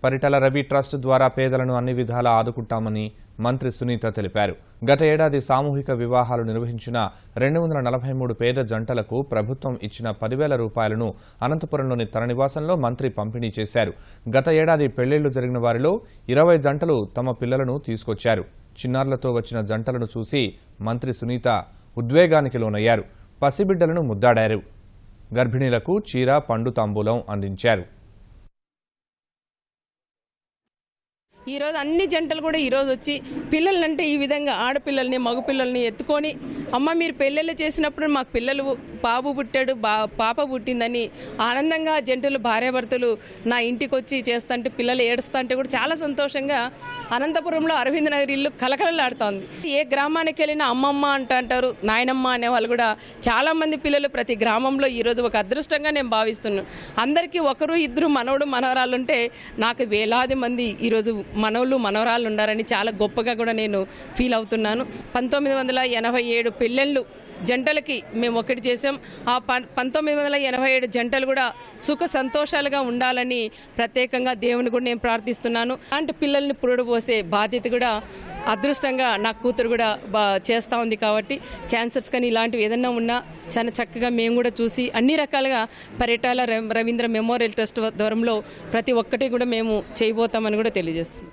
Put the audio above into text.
Paritala Ravi trust ద్వారా పేదలను అన్ని విధాలా ఆదుకుంటామని మంత్రి సునీత తెలిపారు. గత ఏడాది సామూహిక వివాహాలు నిర్వహించిన 243 పేద జంటలకు ప్రభుత్వం ఇచ్చిన 10,000 రూపాయలను అనంతపురంలోని తన నివాసంలో మంత్రి పంపిణీ చేశారు. గత ఏడాది పెళ్లిళ్లు జరిగిన వారిలో 20 జంటలు తమ పిల్లలను తీసుకొచ్చారు. చిన్నారులతో వచ్చిన జంటలను చూసి మంత్రి సునీత ఉద్వేగానికి లోనయ్యారు. పసిబిడ్డలను ముద్దాడారు. గర్భిణీలకు చీర, పండు తాంబూలం అందించారు. ఈరోజు అన్ని జంటలు కూడా ఈరోజు వచ్చి పిల్లలంటే ఈ విధంగా ఆడపిల్లల్ని మగపిల్లల్ని ఎత్తుకొని అమ్మ మీరు పెళ్ళిళ్ళు చేసినప్పుడు మాకు పిల్లలు బాబు పుట్టాడు పాప పుట్టిందని ఆనందంగా జంటలు భార్యాభర్తలు నా ఇంటికి వచ్చి చేస్తుంటే పిల్లలు ఏడుస్తుంటే కూడా చాలా సంతోషంగా అనంతపురంలో అరవింద్ నగర్ ఇల్లు కలకలలాడుతోంది. ఏ గ్రామానికి వెళ్ళినా అమ్మమ్మ అంటారు, నాయనమ్మ అనే వాళ్ళు కూడా చాలామంది పిల్లలు ప్రతి గ్రామంలో ఈరోజు ఒక అదృష్టంగా నేను భావిస్తున్నాను. అందరికీ ఒకరు ఇద్దరు మనవడు మనవరాలు ఉంటే నాకు వేలాది మంది ఈరోజు మనవలు మనవరాలు ఉండారని చాలా గొప్పగా కూడా నేను ఫీల్ అవుతున్నాను. 1987 పెళ్ళిళ్ళు జంటలకి మేము ఒకటి చేసాం. ఆ 1987 జంటలు కూడా సుఖ సంతోషాలుగా ఉండాలని ప్రత్యేకంగా దేవుని కూడా నేను ప్రార్థిస్తున్నాను. అలాంటి పిల్లల్ని పురుడు పోసే బాధ్యత కూడా అదృష్టంగా నా కూతురు కూడా చేస్తూ ఉంది. కాబట్టి క్యాన్సర్స్ కానీ ఇలాంటివి ఏదైనా ఉన్నా చాలా చక్కగా మేము కూడా చూసి అన్ని రకాలుగా పరిటాల రవీంద్ర మెమోరియల్ ట్రస్ట్ ద్వారంలో ప్రతి ఒక్కటి కూడా మేము చేయబోతామని కూడా తెలియజేస్తున్నాం.